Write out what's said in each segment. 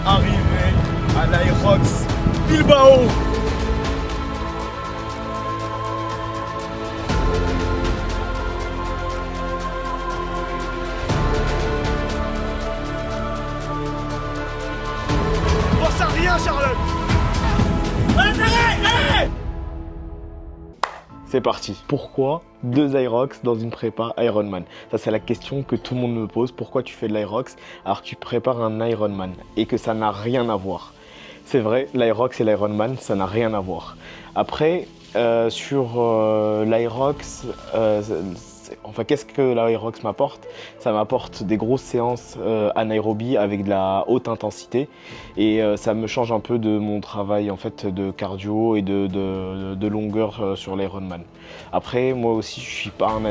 Arrivé à l'Aerox Bilbao. Pense à rien, Charlotte. Allez. C'est parti. Pourquoi 2 Aerox dans une prépa Ironman? Ça, c'est la question que tout le monde me pose. Pourquoi tu fais de l'Aerox alors que tu prépares un Ironman et que ça n'a rien à voir? C'est vrai, l'Aerox et l'Ironman, ça n'a rien à voir. Après, sur l'Aerox, enfin, qu'est-ce que l'Aerox m'apporte? Ça m'apporte des grosses séances anaérobie avec de la haute intensité et ça me change un peu de mon travail en fait de cardio et de longueur sur l'Ironman. Après, moi aussi, je suis pas un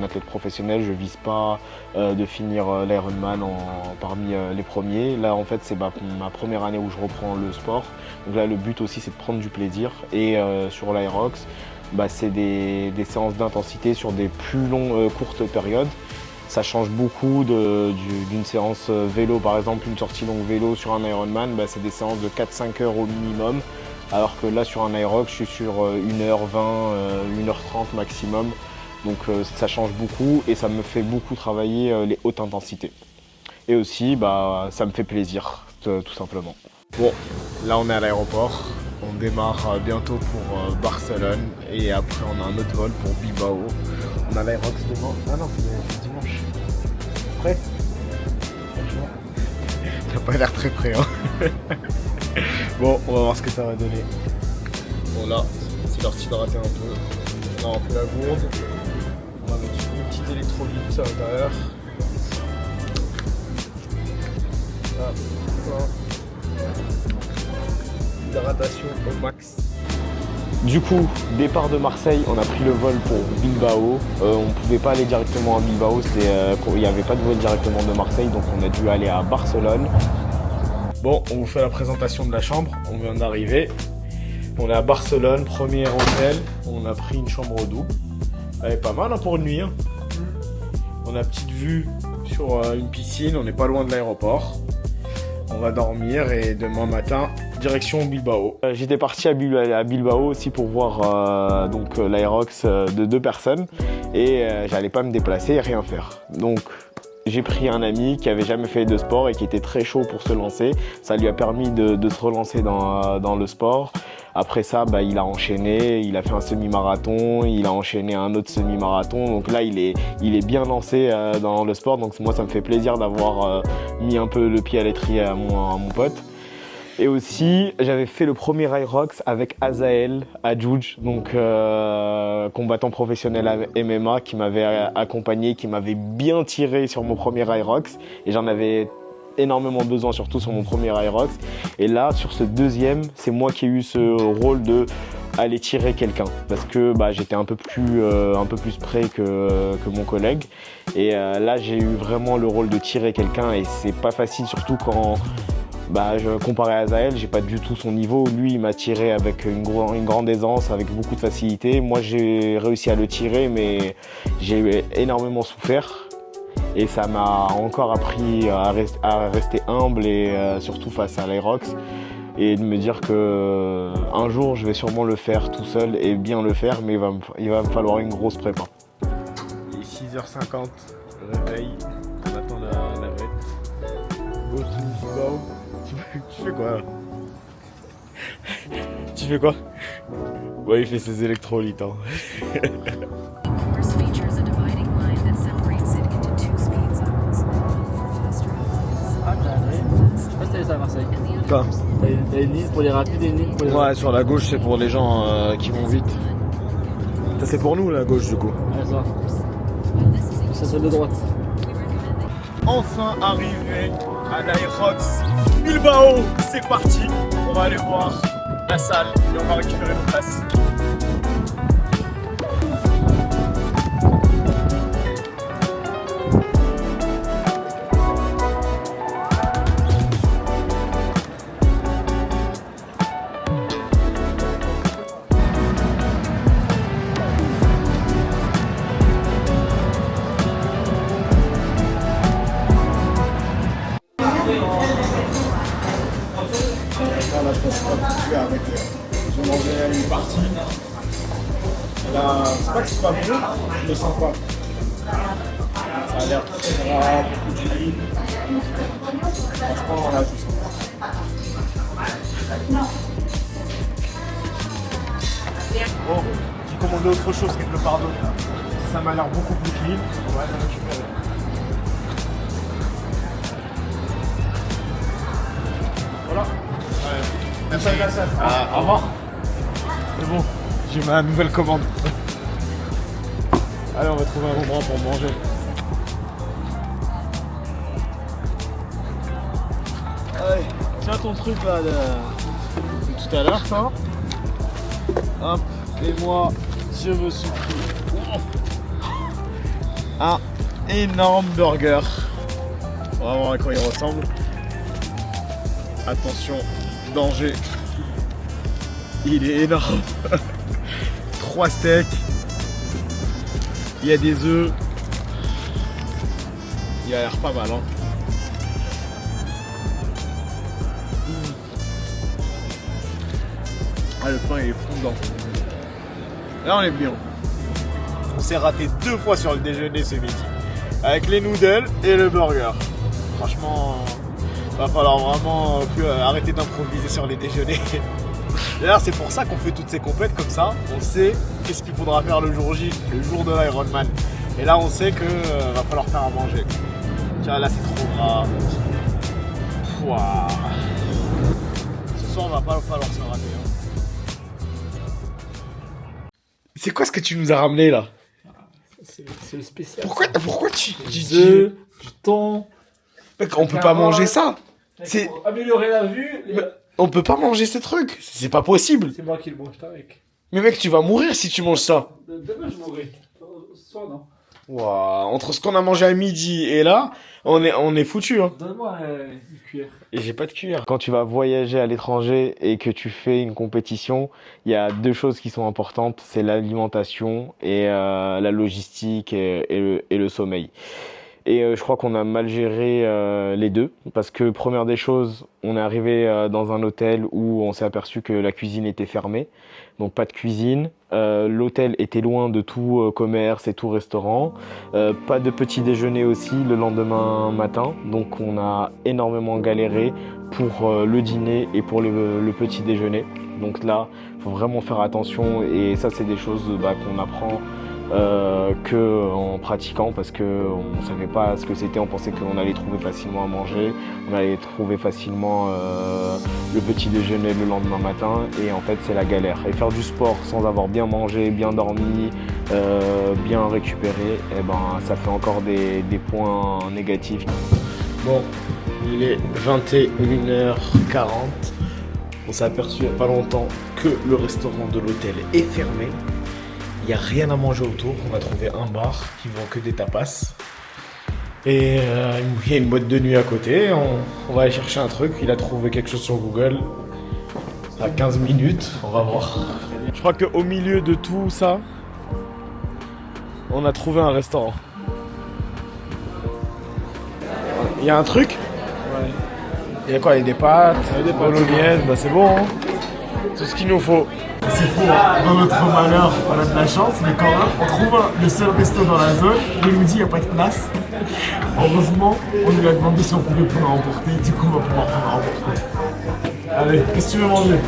athlète professionnel, je vise pas de finir l'Ironman parmi les premiers. Là, en fait, c'est ma première année où je reprends le sport. Donc là, le but aussi, c'est de prendre du plaisir et sur l'Aerox, c'est des séances d'intensité sur des plus courtes périodes. Ça change beaucoup d'une séance vélo, par exemple une sortie longue vélo sur un Ironman, c'est des séances de 4-5 heures au minimum. Alors que là sur un Aerox, je suis sur 1h20, 1h30 maximum. Donc ça change beaucoup et ça me fait beaucoup travailler les hautes intensités. Et aussi, ça me fait plaisir, tout simplement. Bon, là on est à l'aéroport. On démarre bientôt pour Barcelone et après on a un autre vol pour Bilbao. On a l'Aerox demain. Ah non, c'est dimanche. Prêt? Franchement, t'as pas l'air très prêt, hein. Bon, on va voir ce que ça va donner. Bon là, c'est l'heure d'hydrater un peu. On a un peu la gourde. On va mettre une petite électrolyte à l'intérieur. Hydratation au max. Du coup, départ de Marseille, on a pris le vol pour Bilbao. On ne pouvait pas aller directement à Bilbao, il n'y avait pas de vol directement de Marseille, donc on a dû aller à Barcelone. Bon, on vous fait la présentation de la chambre, on vient d'arriver. On est à Barcelone, premier hôtel, on a pris une chambre double. Elle est pas mal pour une nuit. Hein. On a petite vue sur une piscine, on n'est pas loin de l'aéroport. On va dormir et demain matin, direction Bilbao. J'étais parti à Bilbao aussi pour voir l'Aerox de 2 personnes et j'allais pas me déplacer et rien faire. Donc j'ai pris un ami qui avait jamais fait de sport et qui était très chaud pour se lancer. Ça lui a permis de se relancer dans le sport. Après ça, il a enchaîné, il a fait un semi-marathon, il a enchaîné un autre semi-marathon. Donc là, il est bien lancé dans le sport. Donc moi, ça me fait plaisir d'avoir mis un peu le pied à l'étrier à mon pote. Et aussi, j'avais fait le premier Aerox avec Azael Adjouj, donc combattant professionnel à MMA qui m'avait accompagné, qui m'avait bien tiré sur mon premier Aerox. Et j'en avais énormément besoin, surtout sur mon premier Aerox. Et là, sur ce deuxième, c'est moi qui ai eu ce rôle de aller tirer quelqu'un parce que j'étais un peu plus près que mon collègue. Et là, j'ai eu vraiment le rôle de tirer quelqu'un et c'est pas facile, surtout quand comparé à Azael, j'ai pas du tout son niveau. Lui, il m'a tiré avec une grande aisance, avec beaucoup de facilité. Moi, j'ai réussi à le tirer, mais j'ai énormément souffert. Et ça m'a encore appris à rester humble et surtout face à l'Aerox. Et de me dire que un jour, je vais sûrement le faire tout seul et bien le faire, mais il va me falloir une grosse prépa. Il est 6h50, réveil, on attend la navette. Go to Bilbao. Tu fais quoi là? Tu fais quoi? Ouais, il fait ses électrolytes. Hein. À Marseille. Quoi? T'as une ligne pour les rapides et une ligne pour les... Ouais, sur la gauche, c'est pour les gens qui vont vite. Ça, c'est pour nous, la gauche, du coup. Ouais, ça. C'est celle de droite. Enfin arrivé à l'Aerox Bilbao. C'est parti. On va aller voir la salle et on va récupérer nos places. là, je pense pas tout faire avec. J'ai mangé une partie. Et là, c'est pas que c'est pas bon, je le sens pas. Ça a l'air très gras, beaucoup d'huile. Franchement, là, je sens pas. Bon, j'ai commandé autre chose quelque part d'autre. Ça m'a l'air beaucoup plus clean. On va aller récupérer. Voilà. Ouais. Merci. Au revoir. C'est bon, j'ai ma nouvelle commande. Allez, on va trouver un endroit pour manger. Allez, tiens ton truc là de tout à l'heure, ça. Hop, et moi, je me suis pris un énorme burger. On va voir à quoi il ressemble. Attention, danger. Il est énorme. 3 steaks. Il y a des œufs. Il a l'air pas mal, hein. Ah, le pain il est fondant. Là on est bien. On s'est raté 2 fois sur le déjeuner ce midi. Avec les noodles et le burger. Franchement, va falloir vraiment arrêter d'improviser sur les déjeuners. D'ailleurs c'est pour ça qu'on fait toutes ces compètes comme ça. On sait qu'est-ce qu'il faudra faire le jour J, le jour de l'Ironman. Et là on sait que va falloir faire à manger. Tiens là c'est trop gras. Pouah. Ce soir va pas falloir se rater. Hein. C'est quoi ce que tu nous as ramené là? C'est le spécial. Pourquoi tu Des œufs, du thon. Mec, on peut pas manger ça. C'est pour améliorer la vue. On peut pas manger ces trucs. C'est pas possible. C'est moi qui le mange avec. Mais mec, tu vas mourir si tu manges ça. Demain je mourrai. Ce soir non. Waouh, entre ce qu'on a mangé à midi et là, on est foutu hein. Donne-moi une cuillère. Et j'ai pas de cuillère. Quand tu vas voyager à l'étranger et que tu fais une compétition, il y a 2 choses qui sont importantes, c'est l'alimentation et la logistique et le sommeil. Et je crois qu'on a mal géré les deux, parce que première des choses, on est arrivé dans un hôtel où on s'est aperçu que la cuisine était fermée, donc pas de cuisine. L'hôtel était loin de tout commerce et tout restaurant, pas de petit déjeuner aussi le lendemain matin, donc on a énormément galéré pour le dîner et pour le petit déjeuner. Donc là, il faut vraiment faire attention et ça c'est des choses qu'on apprend que en pratiquant, parce que on savait pas ce que c'était, on pensait qu'on allait trouver facilement à manger, on allait trouver facilement le petit déjeuner le lendemain matin, et en fait c'est la galère. Et faire du sport sans avoir bien mangé, bien dormi, bien récupéré, et ben ça fait encore des points négatifs. Bon, il est 21h40, on s'est aperçu il n'y a pas longtemps que le restaurant de l'hôtel est fermé. Il n'y a rien à manger autour, on a trouvé un bar qui vend que des tapas. Et il y a une boîte de nuit à côté, on va aller chercher un truc, il a trouvé quelque chose sur Google. À 15 minutes, on va voir. Je crois qu'au milieu de tout ça, on a trouvé un restaurant. Il y a un truc? Ouais. Il y a quoi? Il y a des pâtes, des bolognaises, c'est bon, hein. Tout ce qu'il nous faut. C'est fou, hein. Dans notre malheur, on a de la chance, mais quand même, on trouve le seul resto dans la zone, il nous dit qu'il n'y a pas de place. Heureusement, on lui a demandé si on pouvait prendre à emporter, du coup on va pouvoir prendre à emporter. Allez, qu'est-ce que tu veux manger?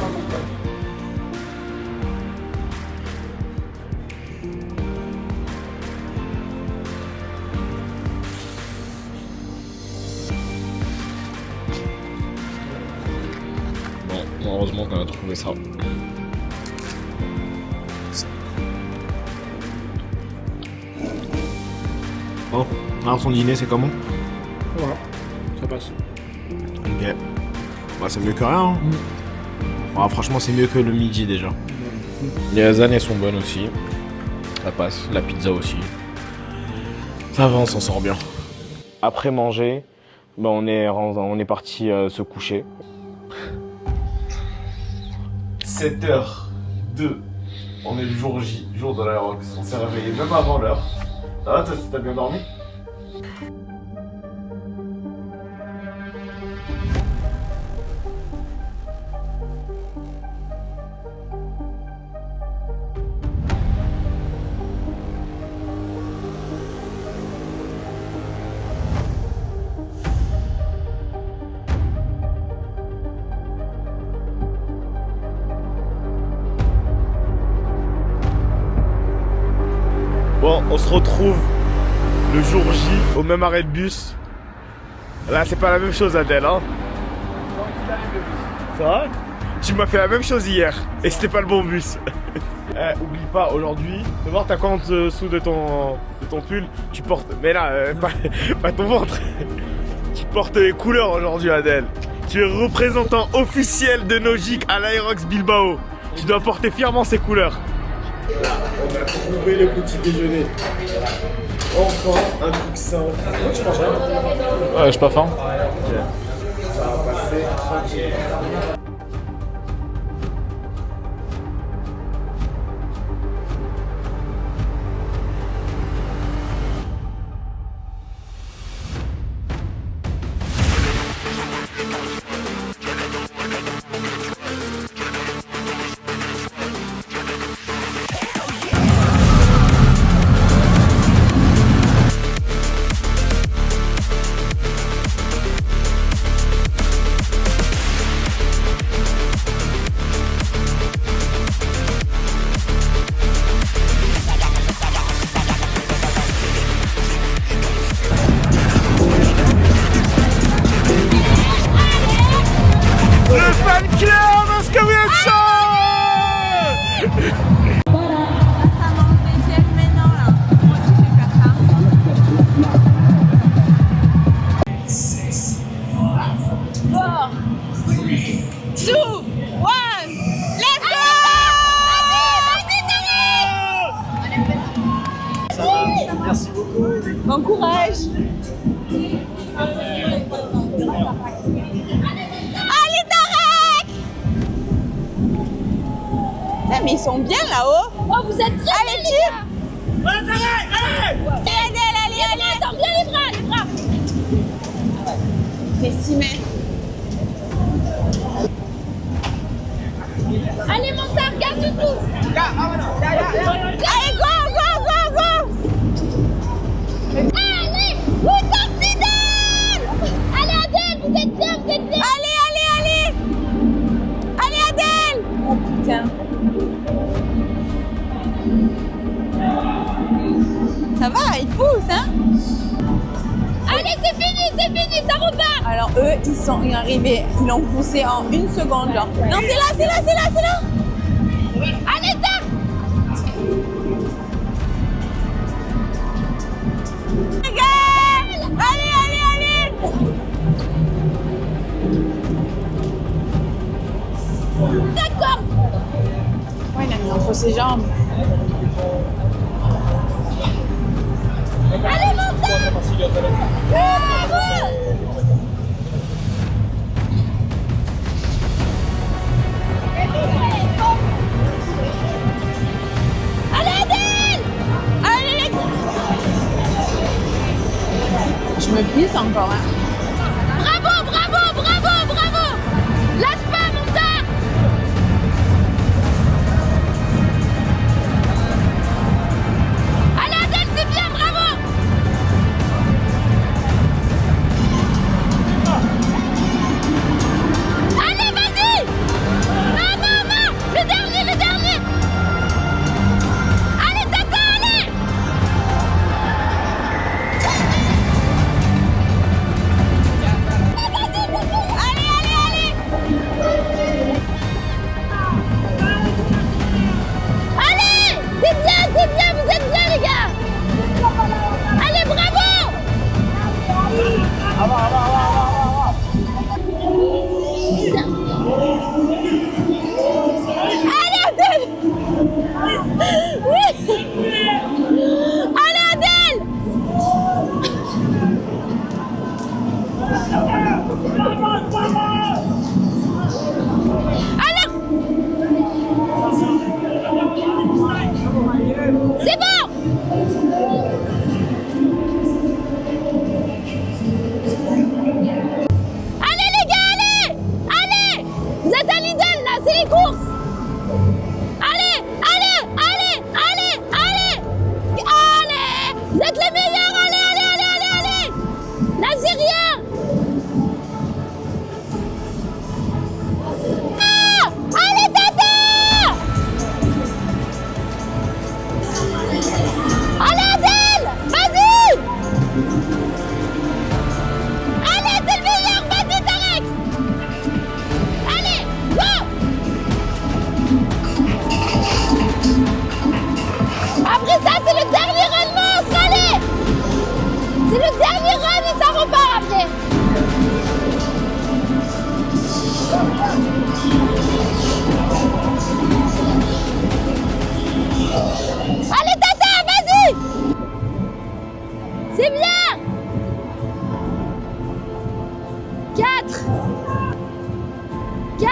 Bon, heureusement qu'on a trouvé ça. Bon, alors ton dîner c'est comment? Voilà, ça passe. Ok. Bah c'est mieux que rien. Hein. Bah, franchement c'est mieux que le midi déjà. Les lasagnes elles sont bonnes aussi. Ça passe. La pizza aussi. Ça va, on s'en sort bien. Après manger, bah, on est parti se coucher. 7h02. On est le jour J, jour de l'Aerox. On s'est réveillé même avant l'heure. Ça va, t'as bien dormi? on se retrouve le jour J au même arrêt de bus. Là, c'est pas la même chose, Adèle, hein. C'est vrai? Tu m'as fait la même chose hier et c'était pas le bon bus. Oublie pas, aujourd'hui, de voir t'as quoi en dessous de ton pull, tu portes, mais là, pas ton ventre. Tu portes les couleurs aujourd'hui, Adèle. Tu es représentant officiel de Nogic à l'Aerox Bilbao. Tu dois porter fièrement ces couleurs. Là, on a trouvé le petit déjeuner. Enfin, un truc sain. Tu manges rien? Ouais, j'ai pas faim. Ok. Ça va passer tranquille. Merci beaucoup. Bon courage. Allez Tarek. Mais ils sont bien là-haut. Oh, vous êtes bien. Allez, tire. Allez, Tarek, allez. Allez. Attends, bien les bras. Fais 6 mètres. Allez, Montard, garde du tout. Allez, go. Allez, Montard, Zidane. Allez, Adèle, vous êtes bien. Allez. Allez, Adèle. Oh putain. Ça va, ils poussent, hein? Allez, c'est fini, ça repart. Alors eux, ils sont arrivés, ils l'ont poussé en 1 seconde, genre. Non, c'est là. Allez, Tarek. Allez. D'accord. Ouais, il a mis entre ses jambes. Allez, Montard. Allez, Adèle. Allez, les gars. Je me glisse encore, hein. Bravo. Lâche pas, Montard. Allez, Adèle, c'est bien, bravo. Allez, vas-y. Non, le dernier. Allez, Tata, allez. Allez. Allez, c'est bien, vous êtes bien, les gars. Allez, bravo. Allez, Adèle. Oui. Allez, Adèle. Allez. C'est bon. Allez les gars, allez. Vous êtes à Lidl là, c'est 4.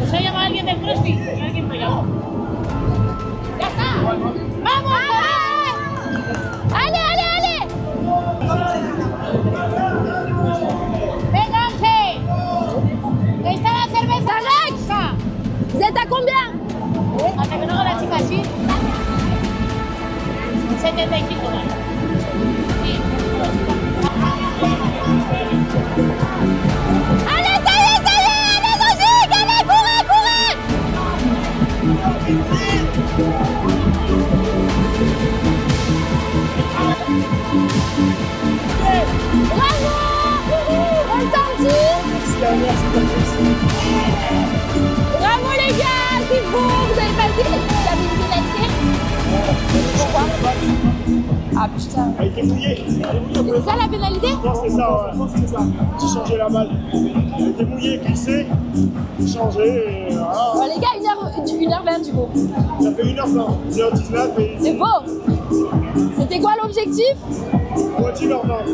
¿Se ha llamado alguien del CrossFit? ¿Alguien me llamó? ¡Ya está! ¡Vamos! ¡Ale, ale, ale! ¡Vénganse! ¡Ahí está la cerveza! ¡Alex! ¿Vous êtes à combien? Hasta que no haga la chica así. 75 dólares. Sí. ¡Ale, sale, sale! ¡Ale, Dojic! ¡Ale, corre, corre! Bravo! Ressenti? Bravo les gars, c'est beau, vous avez passé, vous avez une pénalité. Pourquoi? Ah putain. Elle était mouillée. C'est ça la pénalité? Non, c'est ça, ouais. C'est ça. J'ai changé la balle. Elle était mouillée, glissée. J'ai changé et voilà. Bon, les gars, 1h20 du coup. Ça fait 1h20. 1h19 et C'est beau. C'était quoi l'objectif? moitié 1h20.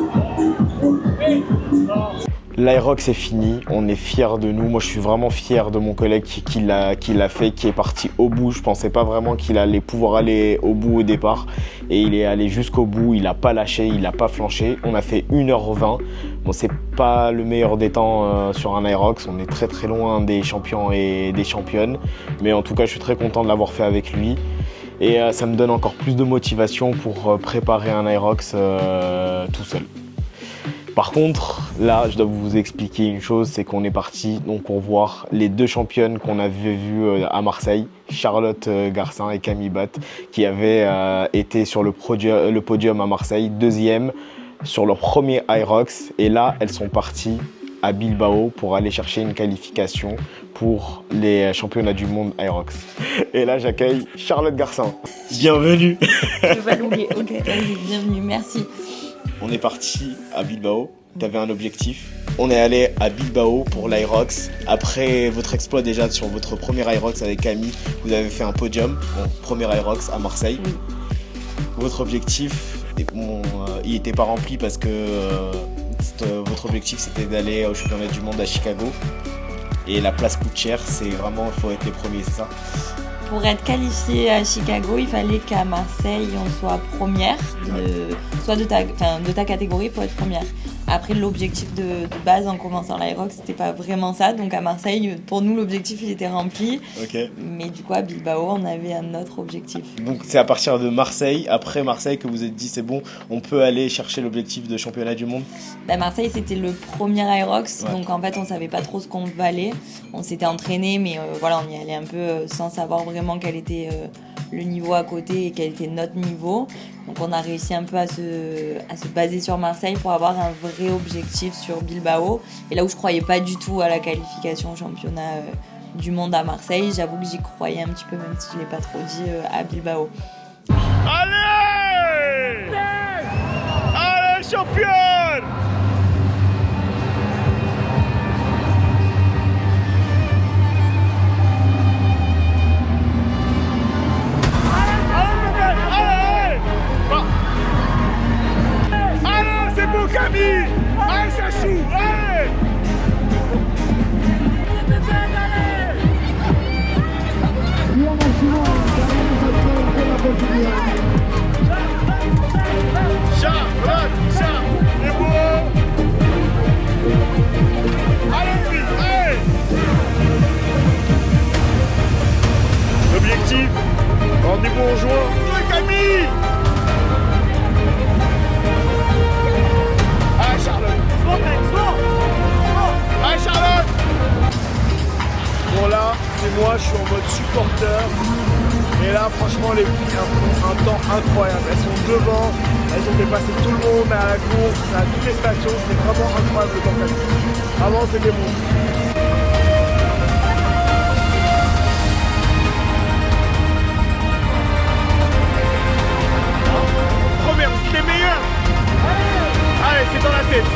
L'Aerox est fini, on est fiers de nous. Moi, je suis vraiment fier de mon collègue qui l'a fait, qui est parti au bout. Je pensais pas vraiment qu'il allait pouvoir aller au bout au départ. Et il est allé jusqu'au bout, il n'a pas lâché, il n'a pas flanché. On a fait 1h20. Bon, c'est pas le meilleur des temps sur un Aerox. On est très très loin des champions et des championnes. Mais en tout cas, je suis très content de l'avoir fait avec lui. Et ça me donne encore plus de motivation pour préparer un Aerox tout seul. Par contre, là, je dois vous expliquer une chose, c'est qu'on est parti donc pour voir les deux championnes qu'on avait vues à Marseille, Charlotte Garcin et Camille Batt, qui avaient été sur le podium à Marseille, deuxième sur leur premier Aerox. Et là, elles sont parties à Bilbao pour aller chercher une qualification pour les championnats du monde Aerox. Et là, j'accueille Charlotte Garcin. Bienvenue. Je vais pas l'oublier. Ok, allez, bienvenue, merci. On est parti à Bilbao, tu avais un objectif. On est allé à Bilbao pour l'Aerox. Après votre exploit déjà sur votre premier Aerox avec Camille, vous avez fait un podium, bon, premier Aerox à Marseille. Oui. Votre objectif, il n'était pas rempli parce que votre objectif c'était d'aller au championnat du monde à Chicago. Et la place coûte cher, c'est vraiment, il faut être les premiers, c'est ça? Pour être qualifié à Chicago, il fallait qu'à Marseille, on soit première, de ta catégorie, il faut être première. Après, l'objectif de base en commençant l'Aerox, c'était pas vraiment ça. Donc à Marseille, pour nous, l'objectif, il était rempli. Okay. Mais du coup, à Bilbao, on avait un autre objectif. Donc c'est à partir de Marseille, après Marseille, que vous êtes dit, c'est bon, on peut aller chercher l'objectif de championnat du monde? Marseille, c'était le premier Aerox. Ouais. Donc en fait, on savait pas trop ce qu'on valait. On s'était entraîné, mais voilà, on y allait un peu sans savoir vraiment quel était le niveau à côté et quel était notre niveau. Donc on a réussi un peu à se baser sur Marseille pour avoir un vrai objectif sur Bilbao. Et là où je croyais pas du tout à la qualification au championnat du monde à Marseille, j'avoue que j'y croyais un petit peu, même si je l'ai pas trop dit à Bilbao. Allez! Allez, championne! Camille! Allez, Chachou! Allez! Charlotte! C'est beau! Allez, allez! L'objectif, rendez-vous en juin. Ouais, Camille! Allez, Charlotte! Allez, Charlotte! Bon, là, c'est moi, je suis en mode supporter. Et là, franchement, les filles font un temps incroyable. Elles sont devant, elles ont dépassé tout le monde à la course, à toutes les stations. C'est vraiment incroyable le temps qu'elles font. Avant, c'était bon. Première, c'est les meilleurs! Allez, c'est dans la tête!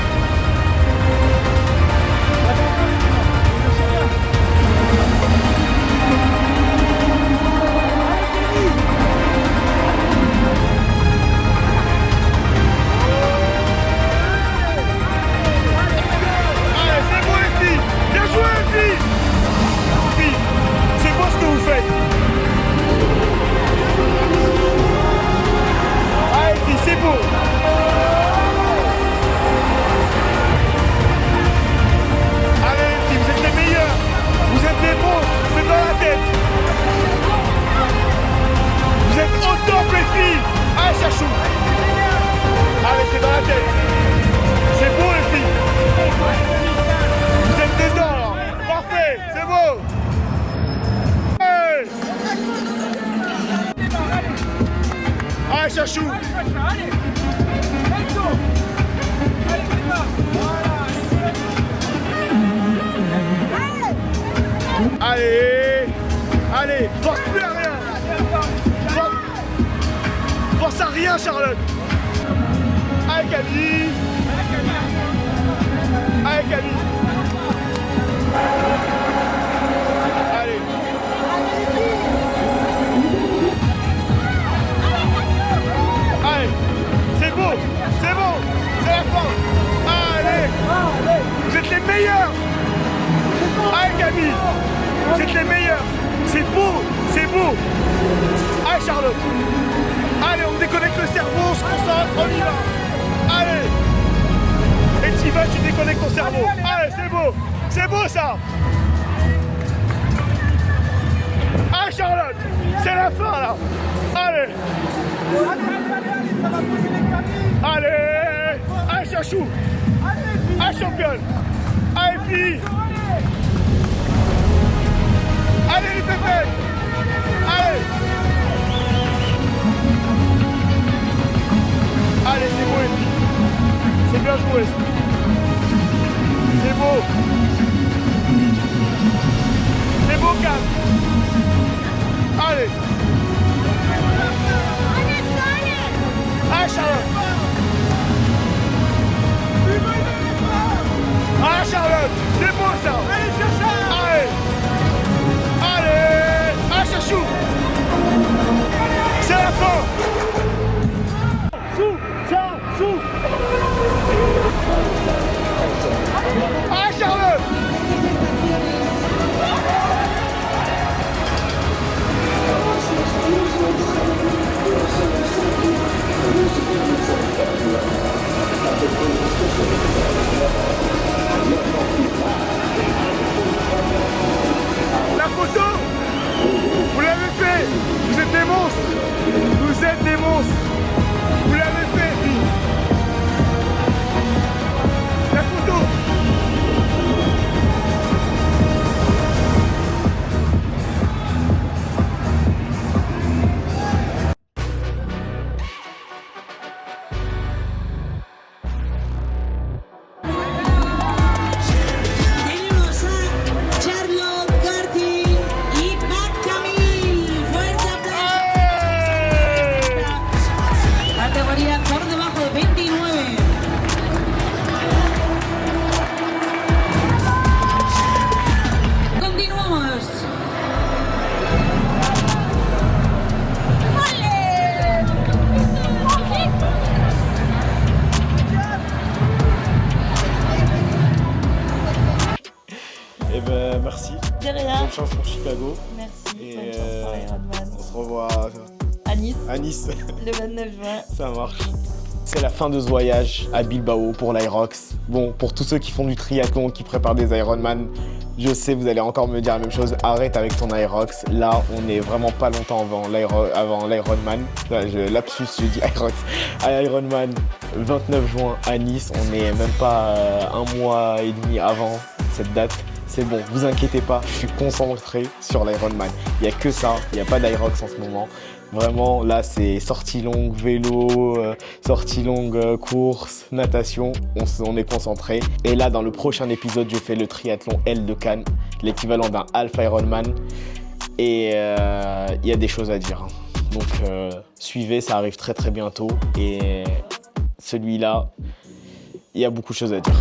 rien, Charlotte. Allez, Camille. Allez, Camille. Allez. Allez. C'est beau. C'est bon. C'est la fin. Allez. Vous êtes les meilleurs. Allez, Camille. Vous êtes les meilleurs. C'est beau. C'est beau. Allez, Charlotte. Allez, on déconnecte le cerveau, on se concentre, on y va. Allez. Et tu vas, tu déconnectes ton cerveau. Allez, c'est beau. C'est beau, ça. Allez, Charlotte. C'est la fin, là. Allez. Allez. Allez, chachou. Allez, championne. Allez, fille. Allez, les pépettes. Allez. Allez, c'est beau, les filles. C'est bien joué. C'est beau. C'est beau, Cam. Allez. Allez, Charlotte. Allez, Charlotte. C'est beau, ça. Allez. Allez. Allez, chachou. C'est la fin. Sous. Allez, Charlotte. La photo, vous l'avez fait. Vous êtes des monstres. Vous êtes des monstres. Vous l'avez fait, fille. La photo. Tenemos a Charlotte García y Matt Camille. Fuerte aplauso. Categoría por debajo de 29. Continuamos. Et ben merci. De rien. Bonne chance pour Chicago. Merci. Et Bonne chance pour l'Ironman. on se revoit À Nice, à Nice. le 29 juin. Ça marche. C'est la fin de ce voyage à Bilbao pour l'Irox. Bon, pour tous ceux qui font du triathlon, qui préparent des Ironman, je sais, vous allez encore me dire la même chose. Arrête avec ton Irox. Là, on est vraiment pas longtemps avant l'Ironman. Lapsus, je dis Irox. À Ironman, 29 juin à Nice. On n'est même pas un mois et demi avant cette date. C'est bon, vous inquiétez pas, je suis concentré sur l'Ironman. Il n'y a que ça, il n'y a pas d'Irox en ce moment. Vraiment, là, c'est sortie longue, vélo, sortie longue, course, natation. On est concentré. Et là, dans le prochain épisode, je fais le triathlon L de Cannes, l'équivalent d'un half Ironman. Et il y a des choses à dire. Donc, suivez, ça arrive très très bientôt. Et celui-là, il y a beaucoup de choses à dire.